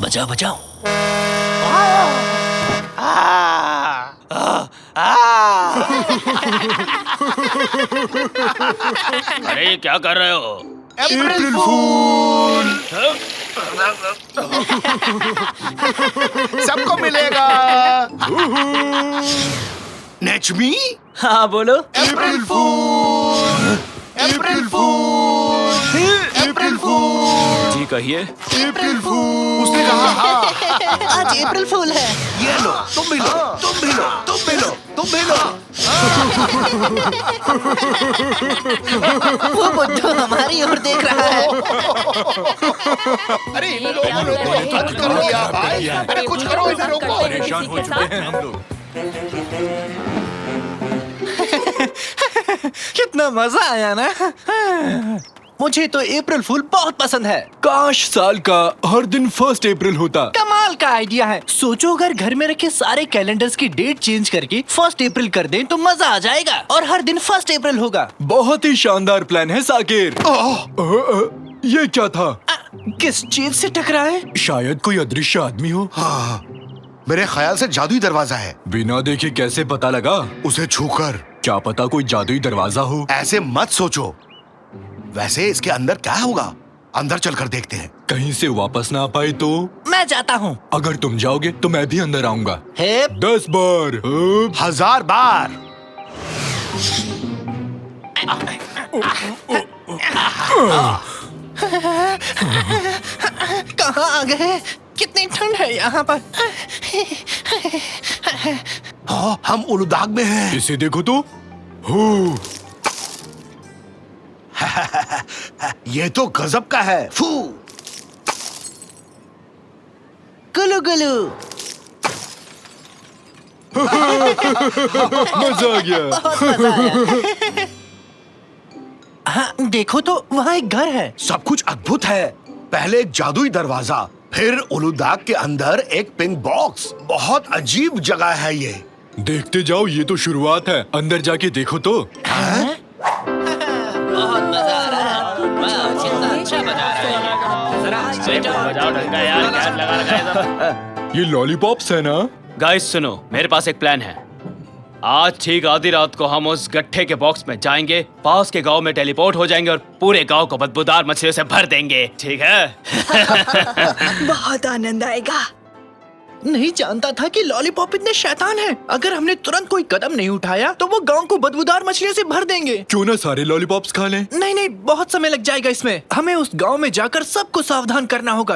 बचाओ बचाओ। अरे क्या कर रहे हो? अप्रैल फूल सबको मिलेगा। नेचमी हाँ बोलो। अप्रैल फूल, अप्रैल फूल, अप्रैल फूल, जी कहिए। अप्रैल फूल। उसने कहा हाँ। आज अप्रैल फूल है। ये लो, तुम भी लो, तुम भी लो, तुम भी लो, तुम भी लो। वो बुड्ढू हमारी ओर देख रहा है। अरे इन लोगों ने तो हद कर दिया भाई। अरे कुछ करो इन लोगों को। परेशान हो चुके हैं हम लोग। कितना मजा आया ना। मुझे तो अप्रैल फूल बहुत पसंद है। काश साल का हर दिन 1 अप्रैल होता। कमाल का आइडिया है। सोचो अगर घर में रखे सारे कैलेंडर्स की डेट चेंज करके 1 अप्रैल कर दें तो मजा आ जाएगा और हर दिन 1 अप्रैल होगा। बहुत ही शानदार प्लान है साकिर। ये क्या था? किस चीज से टकराए? शायद कोई अदृश्य आदमी हो। हाँ, मेरे ख्याल से जादुई दरवाजा है। बिना देखे कैसे पता लगा? उसे छूकर। क्या पता कोई जादुई दरवाजा हो। ऐसे मत सोचो। वैसे इसके अंदर क्या होगा? अंदर चलकर देखते हैं। कहीं से वापस ना आ पाए तो? मैं जाता हूँ। अगर तुम जाओगे तो मैं भी अंदर आऊंगा। 10 बार। 1000 बार। कहाँ आ गए? कितनी ठंड है यहाँ पर। हाँ, हम उलुदाग में हैं। इसे देखो तो। हो, ये तो गजब का है। फू। गुलू गुलू। मजा आ गया। बहुत मजा आया। हाँ, देखो तो वहाँ एक घर है। सब कुछ अद्भुत है। पहले एक जादुई दरवाजा, फिर उलुदाग के अंदर एक पिंक बॉक्स। बहुत अजीब जगह है ये। देखते जाओ, ये तो शुरुआत है। अंदर जाके देखो तो। बहुत मजा आ रहा है। वाह, कितना अच्छा बजा रहा है। बजाओ ढंग का यार, क्या लगा रखा है सब? ये लॉलीपॉप्स है ना? गाइस सुनो, मेरे पास एक प्लान है। आज ठीक आधी रात को हम उस गट्ठे के बॉक्स में जाएंगे, पास के गांव में टेलीपोर्ट हो जाएंगे और पूरे गांव को बदबूदार मछलियों से भर देंगे। ठीक है? बहुत आनंद आएगा। नहीं जानता था कि लॉलीपॉप इतने शैतान हैं। अगर हमने तुरंत कोई कदम नहीं उठाया तो वो गांव को बदबूदार मछलियों से भर देंगे। क्यों ना सारे लॉलीपॉप्स खा लें? नहीं नहीं, बहुत समय लग जाएगा इसमें। हमें उस गांव में जाकर सबको सावधान करना होगा।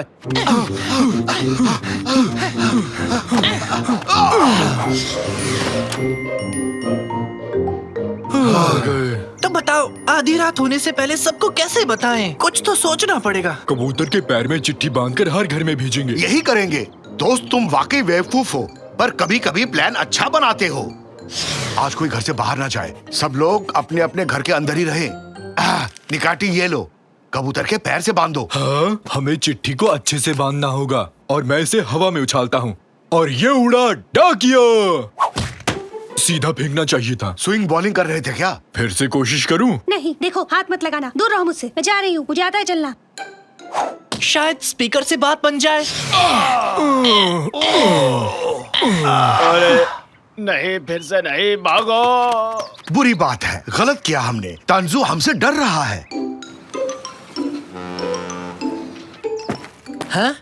आ गए। तो बताओ, आधी रात होने से पहले सबको कैसे बताएं? कुछ तो सोचना पड़ेगा। कबूतर के पैर में चिट्ठी बांधकर हर घर में भेजेंगे। यही करेंगे। दोस्त, तुम वाकई बेवकूफ हो, पर कभी कभी प्लान अच्छा बनाते हो। आज कोई घर से बाहर ना जाए। सब लोग अपने अपने घर के अंदर ही रहे। निकाटी, ये लो, कबूतर के पैर से बांधो। हाँ, हमें चिट्ठी को अच्छे से बांधना होगा और मैं इसे हवा में उछालता हूँ और ये उड़ा डाकिया। सीधा फेंकना चाहिए था। स्विंग बॉलिंग कर रहे थे क्या? फिर से कोशिश करूं? नहीं, देखो, हाथ मत लगाना। दूर रहो मुझसे। मैं जा रही हूँ, मुझे आता है चलना। शायद स्पीकर से बात बन जाए। अरे नहीं, फिर से नहीं, भागो। बुरी बात है, गलत किया हमने। तांजू हमसे डर रहा है। हाँ,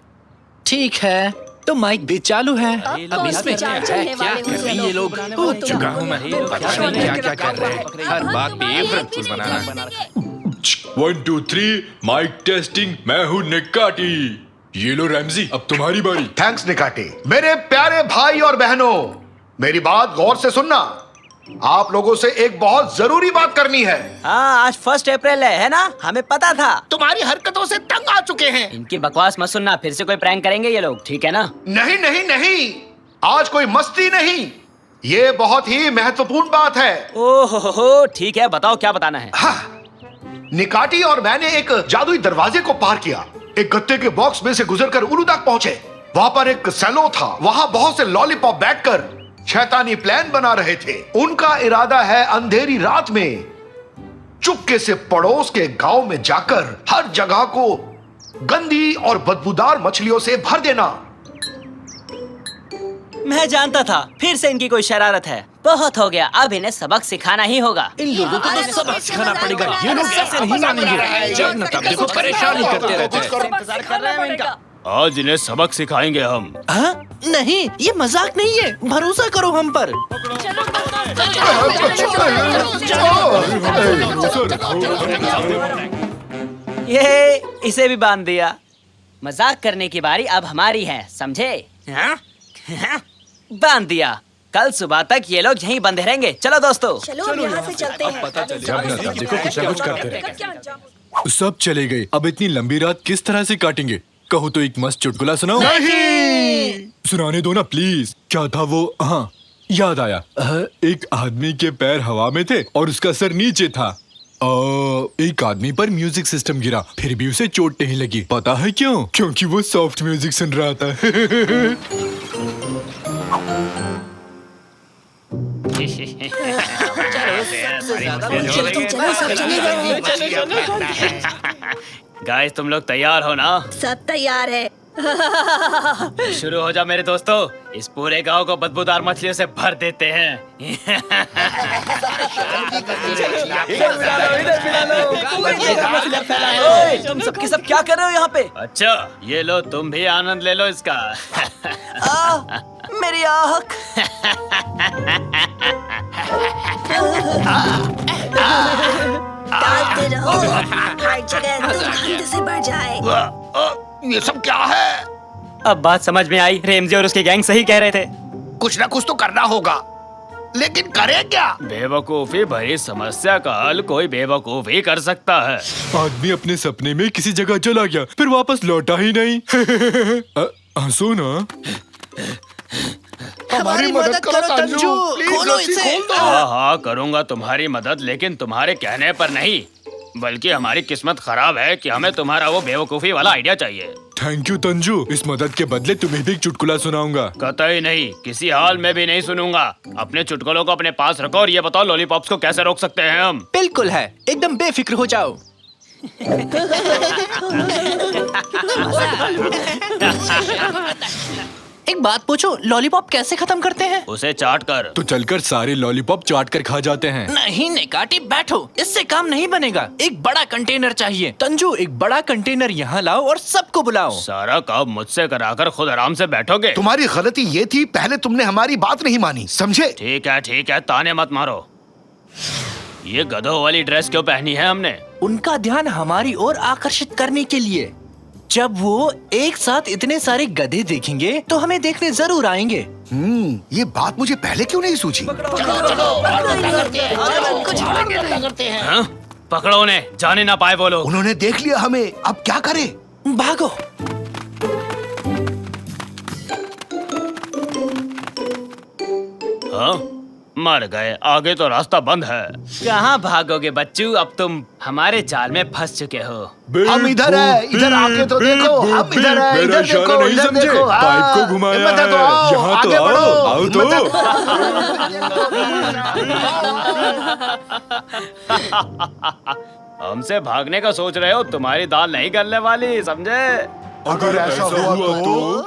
ठीक है, तो माइक भी चालू है। अब इसमें क्या चलने वाले हो ये लोग? कूद चुका हूँ मैं। पता नहीं क्या कर रहे हैं। हर बात पे अप्रैल फूल बनाना। 1 2 3 माइक टेस्टिंग। मैं हूँ निकाटी। ये लो रैमजी, अब तुम्हारी बारी। थैंक्स निकाटी। मेरे प्यारे भाई और बहनों, मेरी बात गौर से सुनना। आप लोगों से एक बहुत जरूरी बात करनी है। हाँ, आज 1 अप्रैल है ना? हमें पता था। तुम्हारी हरकतों से तंग आ चुके हैं। इनकी बकवास मत सुनना, फिर से कोई प्रैंक करेंगे ये लोग, ठीक है ना? नहीं नहीं नहीं, आज कोई मस्ती नहीं। ये बहुत ही महत्वपूर्ण बात है। ओहो, ठीक है, बताओ क्या बताना है। हाँ, निकाटी और मैंने एक जादुई दरवाजे को पार किया। एक गत्ते के बॉक्स में से गुजरकर उलुदाग पहुंचे। वहां पर एक सैलो था। वहां बहुत से लॉलीपॉप बैठकर शैतानी प्लान बना रहे थे। उनका इरादा है अंधेरी रात में चुपके से पड़ोस के गांव में जाकर हर जगह को गंदी और बदबूदार मछलियों से भर देना। मैं जानता था फिर से इनकी कोई शरारत है। बहुत हो गया, अब इन्हें सबक सिखाना ही होगा। इन लोगों को तो सबक सिखाना पड़ेगा। ये लोग कैसे नहीं मानेंगे? जब न तब देखो परेशान ही करते रहते हैं। इंतजार कर रहे हैं इनका। आज इन्हें सबक सिखाएंगे हम। हाँ? नहीं, ये मजाक नहीं है। भरोसा करो हम पर। ये इसे भी बांध दिया। मजाक करने की बारी अब हमारी है, समझे? हाँ? बांध दिया। कल सुबह तक ये लोग यहीं बंधे रहेंगे। चलो दोस्तों। चलो यहाँ से चलते हैं। जब न तब देखो कुछ न कुछ करते रहे। सब चले गए। अब इतनी लंबी रात किस तरह से काटेंगे? कहो तो एक मस्त चुटकुला सुनाओ। नहीं! सुनाने दो ना प्लीज। क्या था वो? हाँ, याद आया। एक आदमी के पैर हवा में थे और उसका सर नीचे था। एक आदमी पर म्यूजिक सिस्टम गिरा, फिर भी उसे चोट नहीं लगी। पता है क्यों? क्योंकि वो सॉफ्ट म्यूजिक सुन रहा था। गाइस तुम लोग तैयार हो ना? सब तैयार है। शुरू हो जा मेरे दोस्तों। इस पूरे गांव को बदबूदार मछलियों से भर देते हैं। ओए, तुम सबके सब क्या कर रहे हो यहाँ पे? अच्छा, ये लो तुम भी आनंद ले लो इसका। मेरी आँख। डालते रहो, हर जगह दुर्गंध से भर जाए। ये सब क्या है? अब बात समझ में आई। रेमजी और उसके गैंग सही कह रहे थे। कुछ ना कुछ तो करना होगा, लेकिन करें क्या? बेवकूफी भरी समस्या का हल कोई बेवकूफ ही कर सकता है। आदमी अपने सपने में किसी जगह चला गया, फिर वापस लौटा ही नहीं। हंसो ना। हमारी मदद करो तंजू। खोलो इसे। हाँ हाँ करूँगा तुम्हारी मदद, लेकिन तुम्हारे कहने पर नहीं, बल्कि हमारी किस्मत खराब है कि हमें तुम्हारा वो बेवकूफी वाला आइडिया चाहिए। Thank you Tanju. इस मदद के बदले तुम्हें भी एक चुटकुला सुनाऊंगा। कतई नहीं, किसी हाल में भी नहीं सुनूंगा। अपने चुटकुलों को अपने पास रखो और ये बताओ लॉलीपॉप्स को कैसे रोक सकते हैं हम? बिल्कुल है, एकदम बेफिक्र हो जाओ। एक बात पूछो, लॉलीपॉप कैसे खत्म करते हैं? उसे चाट कर। तो चलकर सारे लॉलीपॉप चाट कर खा जाते हैं। नहीं निकाटी, बैठो। इससे काम नहीं बनेगा। एक बड़ा कंटेनर चाहिए। तंजू, एक बड़ा कंटेनर यहाँ लाओ और सबको बुलाओ। सारा काम मुझसे कराकर खुद आराम से बैठोगे? तुम्हारी गलती ये थी, पहले तुमने हमारी बात नहीं मानी, समझे? ठीक है, ताने मत मारो। ये गधों वाली ड्रेस क्यों पहनी है हमने? उनका ध्यान हमारी ओर आकर्षित करने के लिए। जब वो एक साथ इतने सारे गधे देखेंगे तो हमें देखने जरूर आएंगे। ये बात मुझे पहले क्यों नहीं सूझी? हाँ? पकड़ो उन्हें, जाने ना पाए वो लोग। उन्होंने देख लिया हमें, अब क्या करें? भागो। हाँ? मर गए, आगे तो रास्ता बंद है। कहाँ भागोगे बच्चू? अब तुम हमारे जाल में फंस चुके हो। हम इधर है, इधर आके तो देखो। हम इधर है, इधर देखो, इधर देखो। पाइप को घुमाया हिम्मत है तो है। आओ, यहाँ तो आगे आओ, बढ़ो। आओ तो। हमसे भागने का सोच रहे हो? तुम्हारी दाल नहीं गलने वाली, समझे? अगर ऐसा हुआ तो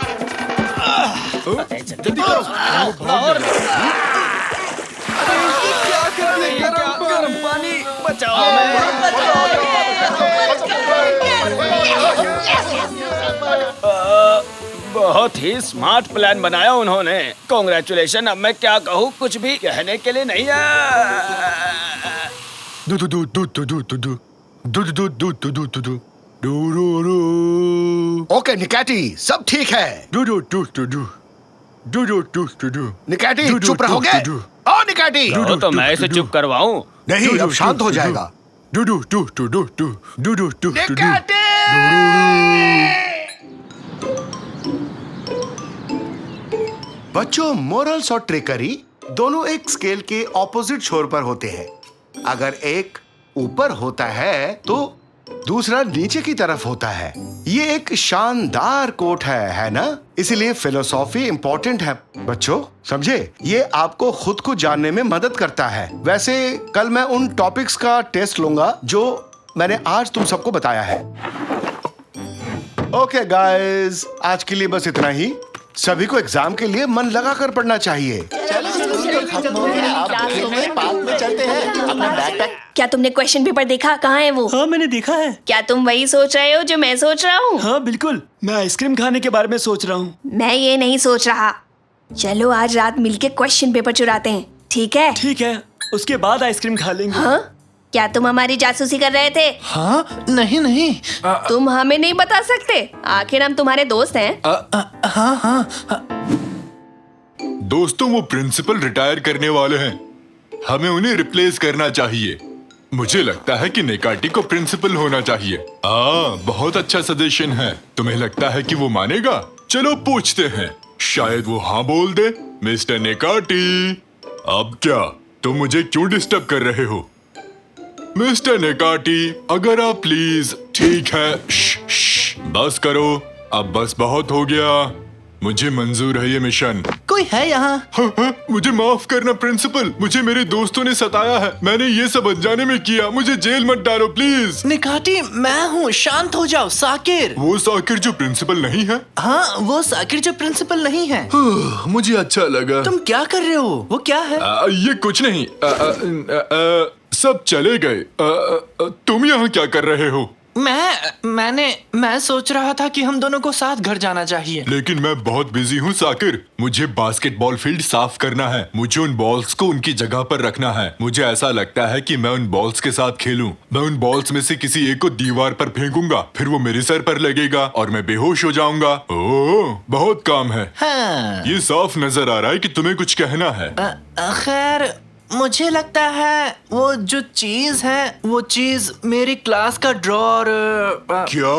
बहुत ही स्मार्ट प्लान बनाया उन्होंने। कांग्रेचुलेशन। अब मैं क्या कहूँ, कुछ भी कहने के लिए नहीं है। ओके निकैटी, सब ठीक है। निकैटी चुप रहोगे? ओ निकैटी। तो मैं इसे चुप करवाऊं? नहीं, अब शांत हो जाएगा। निकैटी! बच्चों, मोरल्स और ट्रिकरी दोनों एक स्केल के ऑपोजिट छोर पर होते हैं। अगर एक ऊपर होता है तो दूसरा नीचे की तरफ होता है। ये एक शानदार कोट है ना? इसीलिए फिलोसॉफी इंपॉर्टेंट है बच्चों, समझे? ये आपको खुद को जानने में मदद करता है। वैसे कल मैं उन टॉपिक्स का टेस्ट लूंगा जो मैंने आज तुम सबको बताया है। ओके गाइस, आज के लिए बस इतना ही। सभी को एग्जाम के लिए मन लगा कर पढ़ना चाहिए। क्या तुमने क्वेश्चन पेपर देखा? कहाँ है वो? हाँ मैंने देखा है। क्या तुम वही सोच रहे हो जो मैं सोच रहा हूँ? हाँ बिल्कुल, मैं आइसक्रीम खाने के बारे में सोच रहा हूँ। मैं ये नहीं सोच रहा। चलो आज रात मिलके क्वेश्चन पेपर चुराते हैं, ठीक है? ठीक है, उसके बाद आइसक्रीम खा लेंगे। हाँ? क्या तुम हमारी जासूसी कर रहे थे? हाँ नहीं। तुम हमें नहीं बता सकते? आखिर हम तुम्हारे दोस्त हैं। हाँ। दोस्तों, वो प्रिंसिपल रिटायर करने वाले हैं, हमें उन्हें रिप्लेस करना चाहिए। मुझे लगता है कि नेकाटी को प्रिंसिपल होना चाहिए। बहुत अच्छा सजेशन है। तुम्हें लगता है कि वो मानेगा? चलो पूछते हैं, शायद वो हाँ बोल दे। मिस्टर नेकाटी, अब क्या? तुम मुझे क्यों डिस्टर्ब कर रहे हो? मिस्टर नेकाटी, अगर आप प्लीज। ठीक है, बस करो, अब बस बहुत हो गया। मुझे मंजूर है ये मिशन। कोई है यहाँ? हाँ, मुझे माफ करना प्रिंसिपल, मुझे मेरे दोस्तों ने सताया है। मैंने ये सब अनजाने में किया, मुझे जेल मत डालो प्लीज। निकाटी, मैं हूँ, शांत हो जाओ। साकिर। वो साकिर जो प्रिंसिपल नहीं है? हाँ, वो साकिर जो प्रिंसिपल नहीं है। मुझे अच्छा लगा। तुम क्या कर रहे हो? वो क्या है? ये कुछ नहीं। सब चले गए। तुम यहाँ क्या कर रहे हो? मैं सोच रहा था कि हम दोनों को साथ घर जाना चाहिए। लेकिन मैं बहुत बिजी हूँ साकिर। मुझे बास्केटबॉल फील्ड साफ करना है। मुझे उन बॉल्स को उनकी जगह पर रखना है। मुझे ऐसा लगता है कि मैं उन बॉल्स के साथ खेलूं। मैं उन बॉल्स में से किसी एक को दीवार पर फेंकूंगा, फिर वो मेरे सर पर लगेगा और मैं बेहोश हो जाऊंगा। ओह, बहुत काम है। हाँ। ये साफ नजर आ रहा है कि तुम्हें कुछ कहना है। खैर, मुझे लगता है वो जो चीज है, वो चीज मेरी क्लास का ड्रॉर। क्या?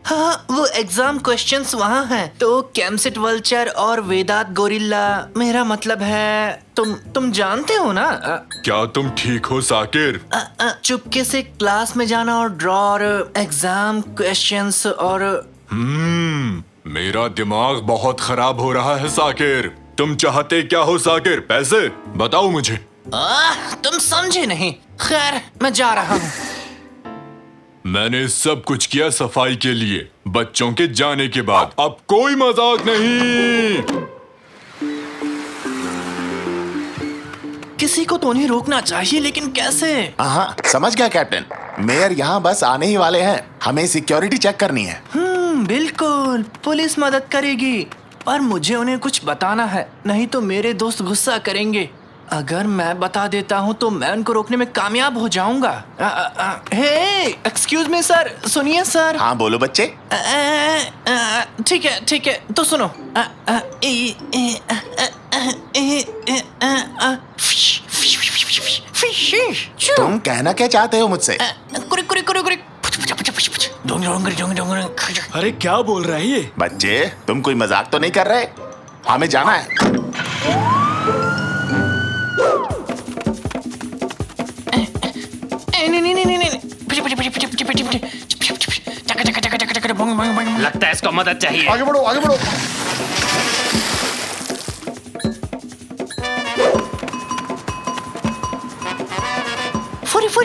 हाँ, वो एग्जाम क्वेश्चंस वहाँ हैं। तो कैमसेट वल्चर और वेदांत गोरिल्ला, मेरा मतलब है तुम जानते हो ना? क्या तुम ठीक हो साकिर? चुपके से क्लास में जाना और ड्रॉर, एग्जाम क्वेश्चंस और मेरा दिमाग बहुत खराब हो रहा है साकिर। तुम चाहते क्या हो साकिर? पैसे बताओ मुझे। तुम समझे नहीं। खैर, मैं जा रहा हूँ। मैंने सब कुछ किया सफाई के लिए, बच्चों के जाने के बाद। अब कोई मजाक नहीं। किसी को तो उन्हें रोकना चाहिए, लेकिन कैसे? हाँ, समझ गया कैप्टन। मेयर यहाँ बस आने ही वाले हैं, हमें सिक्योरिटी चेक करनी है। बिल्कुल, पुलिस मदद करेगी, पर मुझे उन्हें कुछ बताना है, नहीं तो मेरे दोस्त गुस्सा करेंगे। अगर मैं बता देता हूँ तो मैं उनको रोकने में कामयाब हो जाऊंगा। हे, एक्सक्यूज मी सर, सुनिए सर। हाँ बोलो बच्चे। ठीक है, तो सुनो। तुम कहना क्या चाहते हो मुझसे? अरे क्या बोल रहा है ये? बच्चे, तुम कोई मजाक तो नहीं कर रहे? हमें जाना है। लगता है इसको मदद चाहिए। आगे बढ़ो, आगे बढ़ो। फुरी।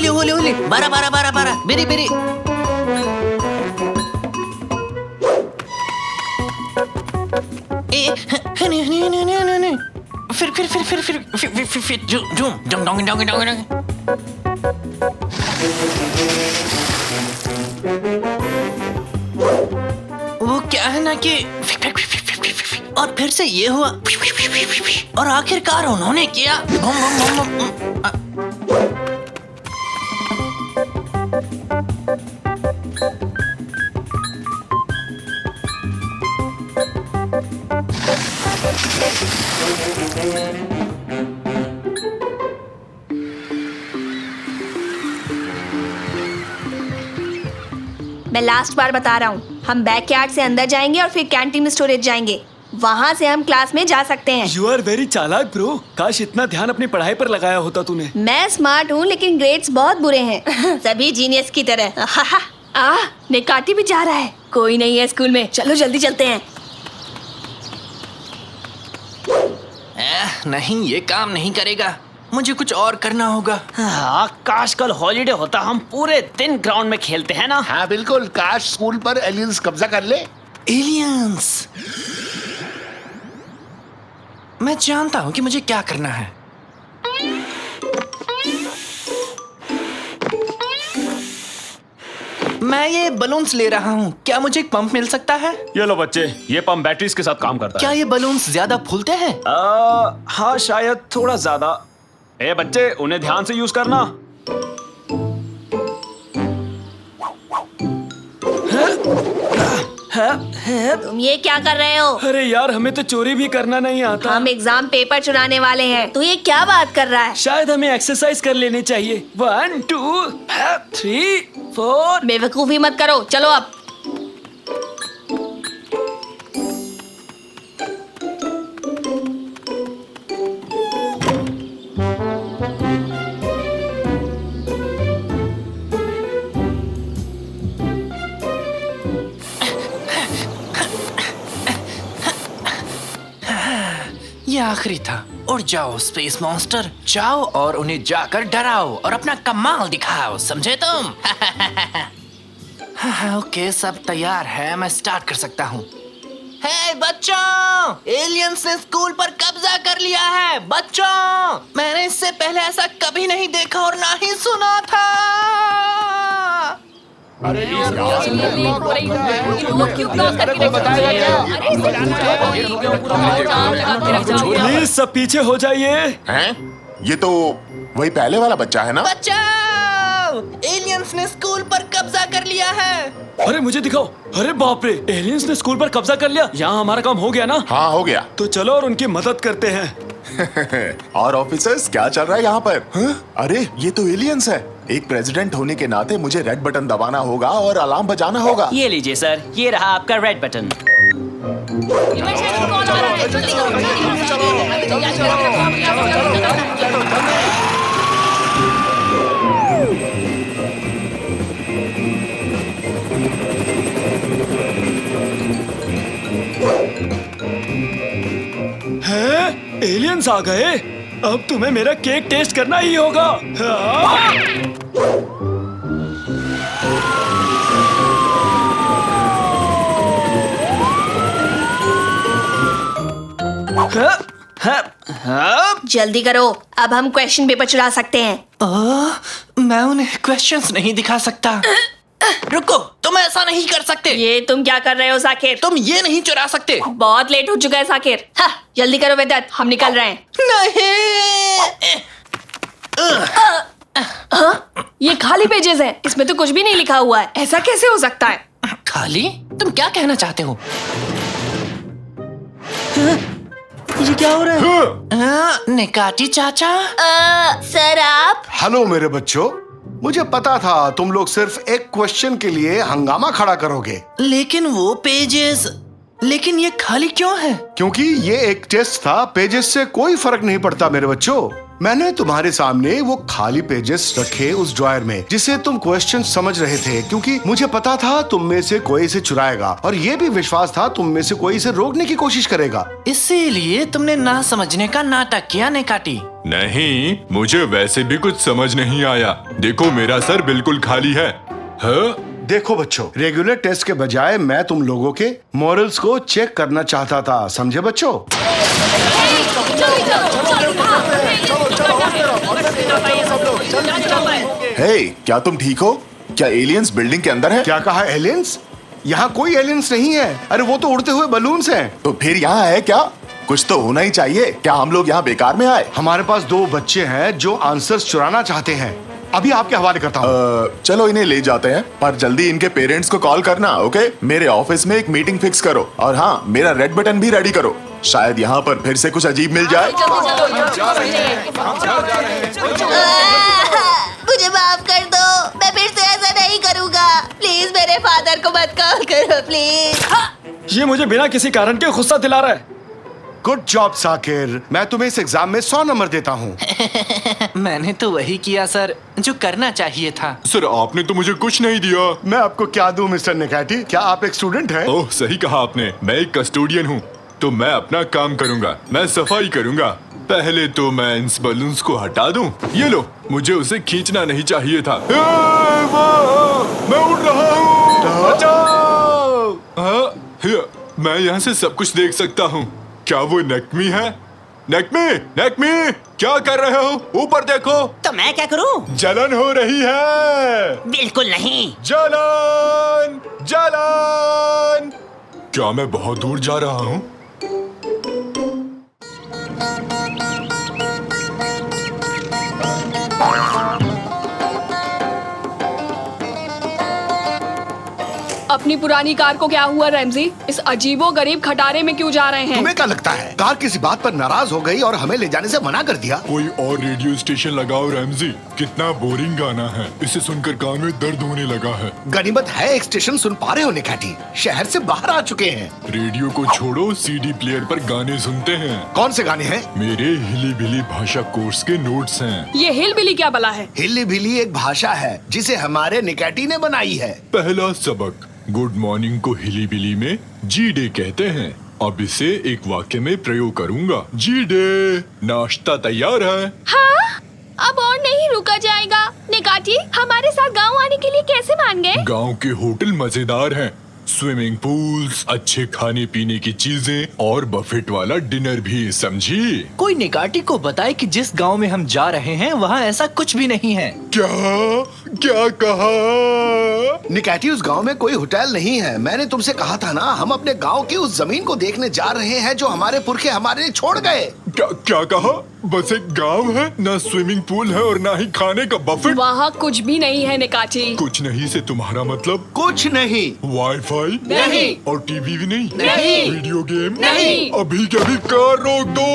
होली। बारा। बेरी। नहीं। फिर जूम। वो क्या है ना कि और फिर से ये हुआ और आखिरकार उन्होंने किया। मैं लास्ट बार बता रहा हूँ, हम बैकयार्ड से अंदर जाएंगे और फिर कैंटीन स्टोरेज जाएंगे। वहाँ से हम क्लास में जा सकते हैं। You are very चालाक ब्रो। काश इतना ध्यान अपनी पढ़ाई पर लगाया होता तूने। मैं स्मार्ट हूँ लेकिन ग्रेड्स बहुत बुरे हैं। सभी जीनियस की तरह। निकाटी भी जा रहा है। कोई नहीं है स्कूल में, चलो जल्दी चलते हैं। नहीं, ये काम नहीं करेगा। मुझे कुछ और करना होगा। हाँ, काश कल हॉलीडे होता, हम पूरे दिन ग्राउंड में खेलते हैं ना। हाँ बिल्कुल, काश स्कूल पर एलियंस कब्जा कर ले। एलियंस। मैं जानता हूँ कि मुझे क्या करना है। मैं ये बलून्स ले रहा हूँ, क्या मुझे एक पंप मिल सकता है? ये लो बच्चे, ये पंप बैटरीज के साथ काम करता क्या है। ये बलून्स ज्यादा फूलते हैं? हाँ शायद थोड़ा ज्यादा। ए बच्चे, उन्हें ध्यान से यूज करना। तुम ये क्या कर रहे हो? अरे यार, हमें तो चोरी भी करना नहीं आता। हम एग्जाम पेपर चुराने वाले हैं। तू ये क्या बात कर रहा है? शायद हमें एक्सरसाइज कर लेनी चाहिए। 1 2 3 4। बेवकूफी मत करो, चलो अब। ये आखिरी था। उड़ जाओ स्पेस मॉन्स्टर, जाओ और उन्हें जाकर डराओ और अपना कमाल दिखाओ, समझे तुम? ओके, सब तैयार है, मैं स्टार्ट कर सकता हूँ। हे बच्चों, एलियंस ने स्कूल पर कब्जा कर लिया है। बच्चों, मैंने इससे पहले ऐसा कभी नहीं देखा और ना ही सुना था। प्लीज सब पीछे हो जाइए। हैं? ये तो वही पहले वाला बच्चा है ना? बचाओ! एलियंस ने स्कूल पर कब्जा कर लिया है। अरे मुझे दिखाओ। अरे बाप रे, एलियंस ने स्कूल पर कब्जा कर लिया। यहाँ हमारा काम हो गया ना? हाँ हो गया। तो चलो और उनकी मदद करते हैं। और ऑफिसर्स, क्या चल रहा है यहाँ पर? अरे ये तो एलियंस है। एक प्रेसिडेंट होने के नाते मुझे रेड बटन दबाना होगा और अलार्म बजाना होगा। ये लीजिए सर, ये रहा आपका रेड बटन। हैं? एलियंस आ गए। अब तुम्हें मेरा केक टेस्ट करना ही होगा। हाँ? जल्दी करो, अब हम क्वेश्चन पेपर चुरा सकते हैं। मैं उन्हें क्वेश्चंस नहीं दिखा सकता। रुको, तुम ऐसा नहीं कर सकते। ये तुम क्या कर रहे हो साकिर? तुम ये नहीं चुरा सकते। बहुत लेट हो चुका है साकिर। हाँ, जल्दी करो वेदांत, हम निकल रहे हैं। नहीं। ये खाली पेजेस हैं, इसमें तो कुछ भी नहीं लिखा हुआ है। ऐसा कैसे हो सकता है? खाली? तुम क्या कहना चाहते हो? ये क्या हो रहा है? निकाटी चाचा। सर आप? हेलो मेरे बच्चों, मुझे पता था तुम लोग सिर्फ एक क्वेश्चन के लिए हंगामा खड़ा करोगे। लेकिन वो पेजेस, लेकिन ये खाली क्यों है? क्योंकि ये एक टेस्ट था, पेजेस से कोई फर्क नहीं पड़ता मेरे बच्चों। मैंने तुम्हारे सामने वो खाली पेजेस रखे उस ड्रॉयर में जिसे तुम क्वेश्चन समझ रहे थे, क्योंकि मुझे पता था तुम में से कोई इसे चुराएगा और ये भी विश्वास था तुम में से कोई इसे रोकने की कोशिश करेगा। इसीलिए तुमने ना समझने का नाटक किया निकाटी। नहीं, मुझे वैसे भी कुछ समझ नहीं आया। देखो मेरा सर बिल्कुल खाली है। हाँ? देखो बच्चों, रेगुलर टेस्ट के बजाय मैं तुम लोगों के मॉरल्स को चेक करना चाहता था, समझे बच्चों? हे, क्या तुम ठीक हो? क्या एलियंस बिल्डिंग के अंदर है? क्या कहा, एलियंस? यहाँ कोई एलियंस नहीं है। अरे वो तो उड़ते हुए बलून्स हैं। तो फिर यहाँ है क्या? कुछ तो होना ही चाहिए। क्या हम लोग यहाँ बेकार में आए? हमारे पास 2 बच्चे हैं जो आंसर्स चुराना चाहते हैं। अभी आपके हवाले करता हूँ। चलो इन्हें ले जाते हैं, पर जल्दी इनके पेरेंट्स को कॉल करना, ओके? मेरे ऑफिस में एक मीटिंग फिक्स करो और हाँ, मेरा रेड बटन भी रेडी करो। शायद यहाँ पर फिर से कुछ अजीब मिल जाए। मुझे माफ कर दो, मैं फिर से ऐसा नहीं करूँगा। प्लीज मेरे फादर को मत कॉल करो, प्लीज। ये मुझे बिना किसी कारण के गुस्सा दिला रहा है। गुड जॉब साकिर, मैं तुम्हें इस एग्जाम में 100 नंबर देता हूँ। मैंने तो वही किया सर जो करना चाहिए था। सर आपने तो मुझे कुछ नहीं दिया। मैं आपको क्या दूं मिस्टर निकाटी? क्या आप एक स्टूडेंट हैं? ओह सही कहा आपने, मैं एक कस्टोडियन हूँ, तो मैं अपना काम करूँगा, मैं सफाई करूँगा। पहले तो मैं इन बलून्स को हटा दूं। ये लो, मुझे उसे खींचना नहीं चाहिए था। मैं उड़ रहा हूँ, बचाओ! मैं यहाँ से सब कुछ देख सकता हूँ। क्या वो नेक्मी है? नेक्मी, नेक्मी, क्या कर रहे हो? ऊपर देखो। तो मैं क्या करूं? जलन हो रही है। बिल्कुल नहीं। जलन, जलन। क्या मैं बहुत दूर जा रहा हूँ? अपनी पुरानी कार को क्या हुआ रैमजी? इस अजीबो गरीब खटारे में क्यों जा रहे हैं? तुम्हें क्या लगता है कार किसी बात पर नाराज हो गई और हमें ले जाने से मना कर दिया? कोई और रेडियो स्टेशन लगाओ रैमजी। कितना बोरिंग गाना है, इसे सुनकर कान में दर्द होने लगा है। गनीमत है एक स्टेशन सुन पा रहे हो निकाटी। शहर से बाहर आ चुके हैं। रेडियो को छोड़ो, सीडी प्लेयर पर गाने सुनते हैं। कौन से गाने हैं? मेरे हिली बिली भाषा कोर्स के नोट्स हैं। ये हिल बिली क्या बला है? हिल्ली भिली एक भाषा है जिसे हमारे निकाटी ने बनाई है। पहला सबक, गुड मॉर्निंग को हिली बिली में जी डे कहते हैं। अब इसे एक वाक्य में प्रयोग करूंगा। जी डे, नाश्ता तैयार है? हाँ, अब और नहीं रुका जाएगा। निकाटी, हमारे साथ गाँव आने के लिए कैसे मान गए? गांव के होटल मजेदार हैं। स्विमिंग पूल्स, अच्छे खाने पीने की चीजें और बफेट वाला डिनर भी, समझी? कोई निकाटी को बताए कि जिस गांव में हम जा रहे हैं वहाँ ऐसा कुछ भी नहीं है। क्या क्या कहा? निकाटी, उस गांव में कोई होटल नहीं है। मैंने तुमसे कहा था ना, हम अपने गांव की उस जमीन को देखने जा रहे हैं जो हमारे पुरखे हमारे लिए छोड़ गए। क्या क्या कहा? बस एक गांव है, ना स्विमिंग पूल है और ना ही खाने का बफेट। वहाँ कुछ भी नहीं है निकाटी। कुछ नहीं से तुम्हारा मतलब? कुछ नहीं। वाईफाई नहीं। और टीवी भी नहीं? नहीं। वीडियो गेम नहीं। अभी के अभी कार रोक दो।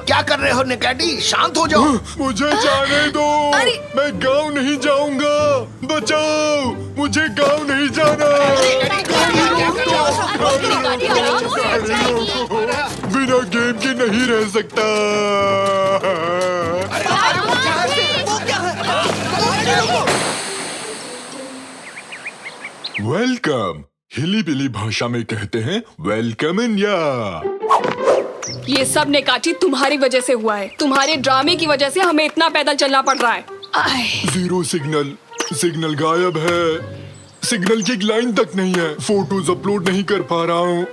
क्या कर रहे हो निकाटी? शांत हो जाओ। मुझे जाने दो। मैं गांव नहीं जाऊंगा। बचाओ, मुझे गांव नहीं जाना। बिना गेम के नहीं रह सकता। वेलकम, हिली बिली भाषा में कहते हैं वेलकम इंडिया। ये सब निकाटी तुम्हारी वजह से हुआ है। तुम्हारे ड्रामे की वजह से हमें इतना पैदल चलना पड़ रहा है। जीरो सिग्नल, सिग्नल गायब है। सिग्नल की एक लाइन तक नहीं है। फोटोज अपलोड नहीं कर पा रहा हूँ।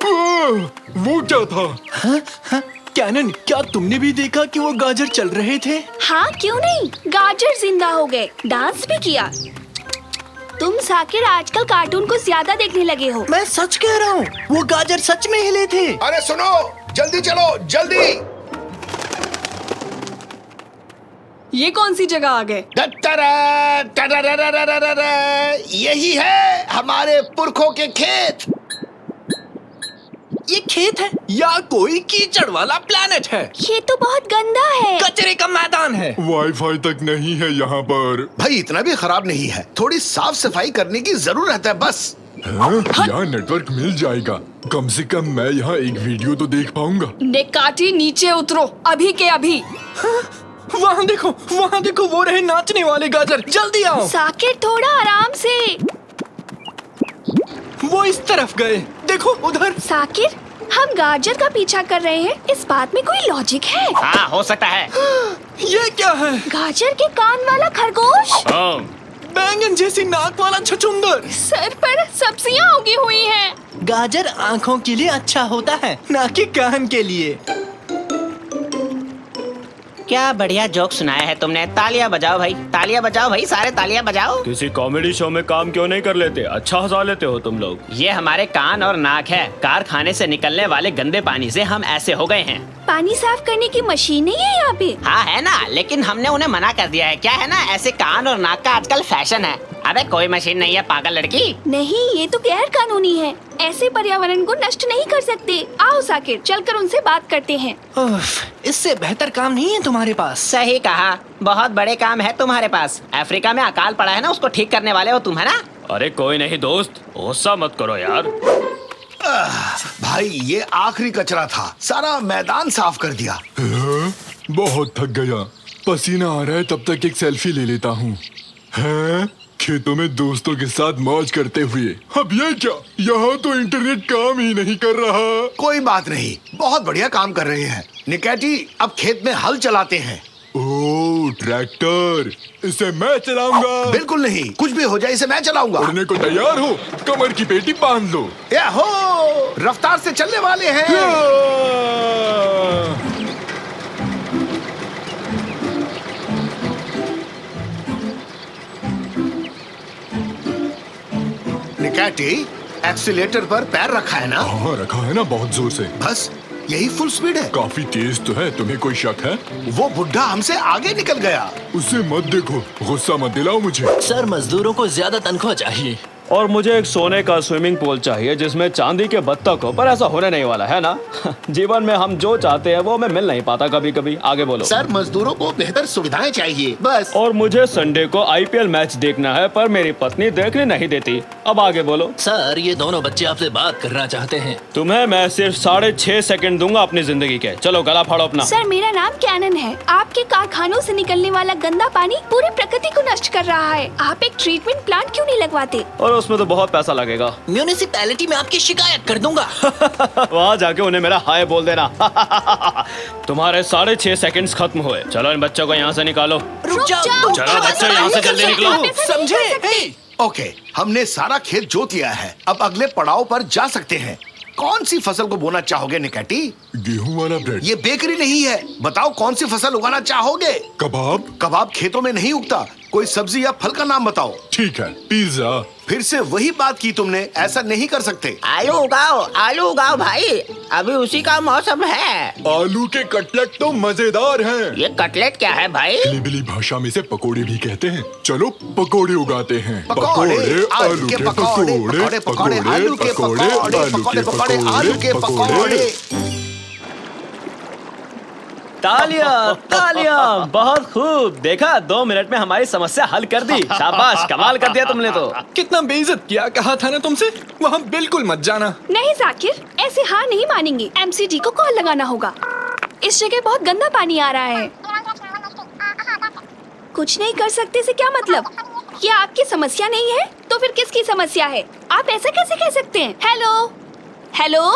वो क्या था? कैनन, क्या तुमने भी देखा कि वो गाजर चल रहे थे? हाँ, क्यों नहीं? गाजर जिंदा हो गए, डांस भी किया। तुम साकिर आजकल कार्टून को ज्यादा देखने लगे हो। मैं सच कह रहा हूँ, वो गाजर सच में हिले थे। अरे सुनो, जल्दी चलो, जल्दी। ये कौन सी जगह आ गए? यही है हमारे पुरखों के खेत। ये खेत है या कोई कीचड़ वाला प्लेनेट है? ये तो बहुत गंदा है। कचरे का मैदान है। वाईफाई तक नहीं है यहाँ पर। भाई इतना भी खराब नहीं है, थोड़ी साफ सफाई करने की जरूरत है बस। यहाँ नेटवर्क मिल जाएगा। कम से कम मैं यहाँ एक वीडियो तो देख पाऊंगा। निकाटी, नीचे उतरो अभी के अभी। वहाँ देखो, वो रहे नाचने वाले गाजर। जल्दी आओ। साकिर, थोड़ा आराम से। वो इस तरफ गए, देखो उधर। साकिर, हम गाजर का पीछा कर रहे हैं, इस बात में कोई लॉजिक है? हाँ, हो सकता है। ये क्या है? गाजर के कान वाला खरगोश, बैंगन जैसी नाक वाला छछूंदर, सर पर सब्जियां उगी हुई हैं। गाजर आँखों के लिए अच्छा होता है, ना कि कान के लिए। क्या बढ़िया जोक सुनाया है तुमने। तालियां बजाओ भाई, तालियां बजाओ भाई, सारे तालियां बजाओ। किसी कॉमेडी शो में काम क्यों नहीं कर लेते? अच्छा हंसा लेते हो तुम लोग। ये हमारे कान और नाक है। कारखाने से निकलने वाले गंदे पानी से हम ऐसे हो गए हैं। पानी साफ करने की मशीन नहीं है यहाँ पे? हाँ है ना, लेकिन हमने उन्हें मना कर दिया है। क्या है ना, ऐसे कान और नाक का आजकल फैशन है। अबे कोई मशीन नहीं है पागल लड़की। नहीं, ये तो गैर कानूनी है। ऐसे पर्यावरण को नष्ट नहीं कर सकते। आओ साकिर, चलकर उनसे बात करते हैं। इससे बेहतर काम नहीं है तुम्हारे पास? सही कहा, बहुत बड़े काम है तुम्हारे पास। अफ्रीका में अकाल पड़ा है ना, उसको ठीक करने वाले हो तुम, है ना? अरे कोई नहीं दोस्त, गुस्सा मत करो यार। भाई ये आखिरी कचरा था, सारा मैदान साफ कर दिया। बहुत थक गया, पसीना आ रहा है। तब तक एक सेल्फी ले लेता हूँ। खेतों में दोस्तों के साथ मौज करते हुए। अब ये क्या, यहाँ तो इंटरनेट काम ही नहीं कर रहा। कोई बात नहीं, बहुत बढ़िया काम कर रहे हैं। निकैटी अब खेत में हल चलाते हैं। ओह, ट्रैक्टर, इसे मैं चलाऊंगा। बिल्कुल नहीं, कुछ भी हो जाए इसे मैं चलाऊंगा। उड़ने को तैयार हो, कमर की पेटी बांध लो। याहो, रफ्तार से चलने वाले हैं। निकैटी, एक्सीलेटर पर पैर रखा है ना? हाँ रखा है ना, बहुत जोर से। बस यही फुल स्पीड है। काफी तेज तो है, तुम्हें कोई शक है? वो बुढ़ा हमसे आगे निकल गया। उसे मत देखो, गुस्सा मत दिलाओ मुझे। सर, मजदूरों को ज्यादा तनख्वाह चाहिए। और मुझे एक सोने का स्विमिंग पूल चाहिए जिसमें चांदी के बत्तख हो, पर ऐसा होने नहीं वाला है ना। जीवन में हम जो चाहते हैं वो हमें मिल नहीं पाता कभी कभी। आगे बोलो। सर, मजदूरों को बेहतर सुविधाएं चाहिए, बस। और मुझे संडे को आईपीएल मैच देखना है, पर मेरी पत्नी देखने नहीं देती। अब आगे बोलो। सर, ये दोनों बच्चे आपसे बात करना चाहते हैं। तुम्हें मैं सिर्फ 6.5 सेकंड दूंगा अपनी जिंदगी के। चलो गला फाड़ो अपना। सर, मेरा नाम कैनन है। आपके कारखानों से निकलने वाला गंदा पानी पूरी प्रकृति को नष्ट कर रहा है। आप एक ट्रीटमेंट प्लांट क्यों नहीं लगवाते? और उसमें तो बहुत पैसा लगेगा। म्यूनिसिपैलिटी में आपकी शिकायत कर दूंगा। वहाँ जाके उन्हें मेरा हाय बोल देना। तुम्हारे 6.5 सेकंड्स खत्म हुए। चलो इन बच्चों को यहाँ से निकालो। रुक जाओ। चलो बच्चों, यहाँ से जल्दी निकलो। समझे? ओके, हमने सारा खेत जोत लिया है। अब अगले पड़ाव पर जा सकते हैं। कौन सी फसल को बोना चाहोगे निकैटी? गेहूं वाला ब्रेड। ये बेकरी नहीं है। बताओ कौन सी फसल उगाना चाहोगे? कबाब। कबाब खेतों में नहीं उगता। कोई सब्जी या फल का नाम बताओ। ठीक है, पिज्जा। फिर से वही बात की तुमने, ऐसा नहीं कर सकते। आलू उगाओ भाई, अभी उसी का मौसम है। आलू के कटलेट तो मजेदार हैं। ये कटलेट क्या है भाई? हिलीबिली भाषा में से पकोड़े भी कहते हैं। चलो पकोड़े उगाते हैं। पकोड़े, आलू के पकोड़े, पकोड़े पकोड़े, आलू के पकोड़े, पकोड़े पकोड़े, आलू के पकोड़े। तालियां तालियां, बहुत खूब। देखा, 2 मिनट में हमारी समस्या हल कर दी। शाबाश, कमाल कर दिया तुमने तो। कितना बेइज्जत किया। कहा था ना तुमसे, वहाँ बिल्कुल मत जाना। नहीं जाकिर, ऐसे हार नहीं मानेंगे। एमसीडी को कॉल लगाना होगा। इस जगह बहुत गंदा पानी आ रहा है। कुछ नहीं कर सकते से क्या मतलब? ये आपकी समस्या नहीं है तो फिर किसकी समस्या है? आप ऐसा कैसे कह सकते हैं? हेलो हेलो,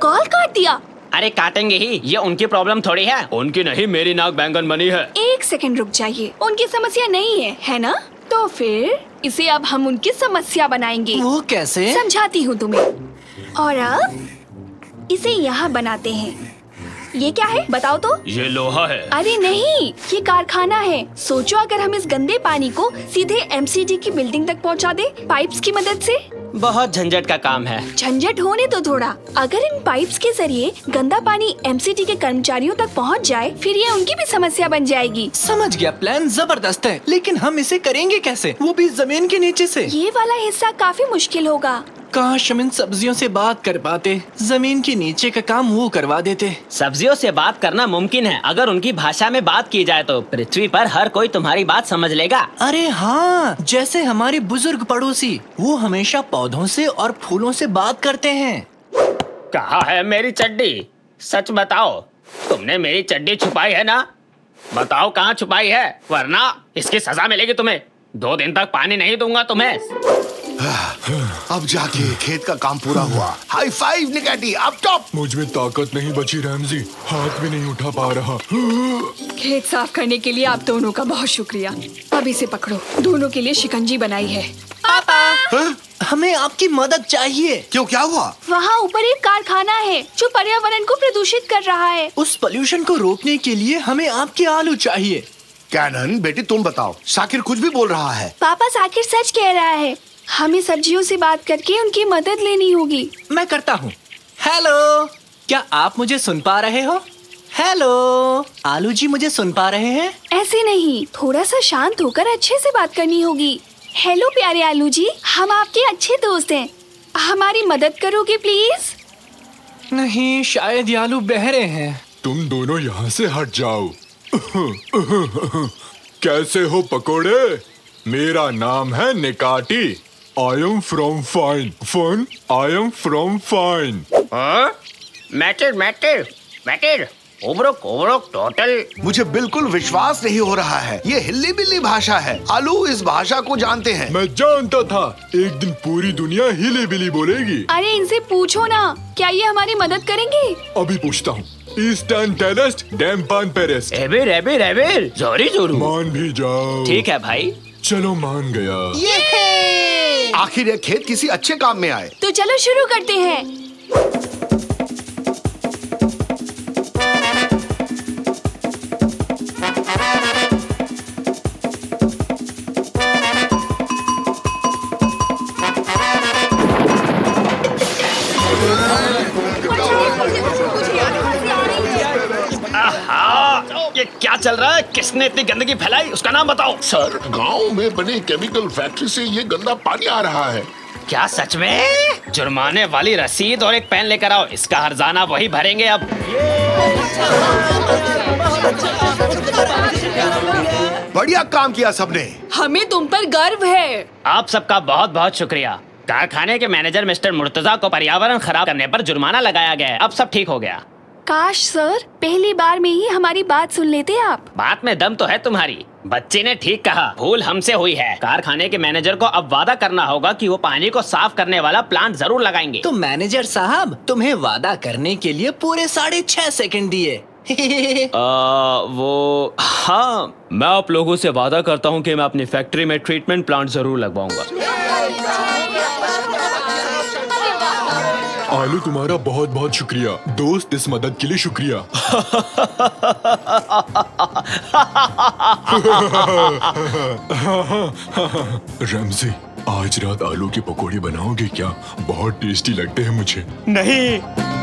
कॉल काट दिया। अरे काटेंगे ही, ये उनकी प्रॉब्लम थोड़ी है। उनकी नहीं, मेरी नाक बैंगन बनी है। 1 सेकंड रुक जाइए। उनकी समस्या नहीं है ना? तो फिर इसे अब हम उनकी समस्या बनाएंगे। वो कैसे? समझाती हूँ तुम्हें। और अब इसे यहाँ बनाते हैं। ये क्या है बताओ तो? ये लोहा है। अरे नहीं, ये कारखाना है। सोचो अगर हम इस गंदे पानी को सीधे एमसीडी की बिल्डिंग तक पहुँचा दे पाइप्स की मदद से। बहुत झंझट का काम है। झंझट होने तो थोड़ा। अगर इन पाइप्स के जरिए गंदा पानी एमसीडी के कर्मचारियों तक पहुंच जाए, फिर ये उनकी भी समस्या बन जाएगी। समझ गया, प्लान जबरदस्त है, लेकिन हम इसे करेंगे कैसे? वो भी जमीन के नीचे से। ये वाला हिस्सा काफी मुश्किल होगा। काश हम इन सब्जियों से बात कर पाते। जमीन के नीचे का काम वो करवा देते। सब्जियों से बात करना मुमकिन है अगर उनकी भाषा में बात की जाए तो। पृथ्वी पर हर कोई तुम्हारी बात समझ लेगा। अरे हाँ, जैसे हमारे बुजुर्ग पड़ोसी, वो हमेशा पौधों से और फूलों से बात करते हैं। कहाँ है मेरी चड्डी? सच बताओ, तुमने मेरी चड्डी छुपाई है ना? बताओ कहाँ छुपाई है, वरना इसकी सजा मिलेगी तुम्हें। 2 दिन तक पानी नहीं दूंगा तुम्हें। अब जाके खेत का काम पूरा हुआ। हाई फाइव निकैटी, अब टॉप। मुझ में ताकत नहीं बची रैमजी, हाथ भी नहीं उठा पा रहा। खेत साफ करने के लिए आप दोनों का बहुत शुक्रिया। अब इसे पकड़ो, दोनों के लिए शिकंजी बनाई है। पापा, हमें आपकी मदद चाहिए। क्यों, क्या हुआ? वहाँ ऊपर एक कारखाना है जो पर्यावरण को प्रदूषित कर रहा है। उस पोल्यूशन को रोकने के लिए हमें आपके आलू चाहिए। कैनन बेटी, तुम बताओ, शाकिर कुछ भी बोल रहा है। पापा, शाकिर सच कह रहा है। हमें सब्जियों से बात करके उनकी मदद लेनी होगी। मैं करता हूँ। हेलो, क्या आप मुझे सुन पा रहे हो? हेलो, आलू जी मुझे सुन पा रहे हैं? ऐसे नहीं, थोड़ा सा शांत होकर अच्छे से बात करनी होगी। हेलो प्यारे आलू जी, हम आपके अच्छे दोस्त हैं। हमारी मदद करोगे प्लीज? नहीं, शायद ये आलू बहरे हैं। तुम दोनों यहाँ से हट जाओ। कैसे हो पकोड़े? मेरा नाम है Nikati. I am from fine. Fun? I am from fine. Matter उबरुक उबरुक टोटल। मुझे बिल्कुल विश्वास नहीं हो रहा है, ये हिल्ली बिल्ली भाषा है। आलू इस भाषा को जानते हैं। मैं जानता था एक दिन पूरी दुनिया हिली बिली बोलेगी। अरे इनसे पूछो ना, क्या ये हमारी मदद करेंगे? अभी पूछता हूँ। ईस्टर्न टेलेस्ट डैम्पान पेरेस्ट। एबिर एबिर एबिर जोरी जोरू। मान भी जाओ। ठीक है भाई। चलो मान गया। आखिर ये खेत किसी अच्छे काम में आए। तो चलो शुरू करते हैं। ये क्या चल रहा है? किसने इतनी गंदगी फैलाई? उसका नाम बताओ। सर, गांव में बने केमिकल फैक्ट्री से ये गंदा पानी आ रहा है। क्या सच में? जुर्माने वाली रसीद और एक पेन लेकर आओ, इसका हर्जाना वही भरेंगे अब। बढ़िया काम किया सबने। हमें तुम पर गर्व है। आप सबका बहुत बहुत शुक्रिया। कारखाने के मैनेजर मिस्टर मुर्तजा को पर्यावरण खराब करने पर जुर्माना लगाया गया है। अब सब ठीक हो गया। काश सर, पहली बार में ही हमारी बात सुन लेते आप। बात में दम तो है तुम्हारी। बच्चे ने ठीक कहा, भूल हमसे हुई है। कारखाने के मैनेजर को अब वादा करना होगा कि वो पानी को साफ करने वाला प्लांट जरूर लगाएंगे। तो मैनेजर साहब, तुम्हें वादा करने के लिए पूरे 6.5 सेकंड दिए। वो हाँ, मैं आप लोगों से वादा करता हूँ कि मैं अपनी फैक्ट्री में ट्रीटमेंट प्लांट जरूर लगवाऊंगा। आलू, तुम्हारा बहुत बहुत शुक्रिया दोस्त, इस मदद के लिए शुक्रिया। रमजी, आज रात आलू की पकौड़ी बनाओगे क्या? बहुत टेस्टी लगते हैं मुझे। नहीं।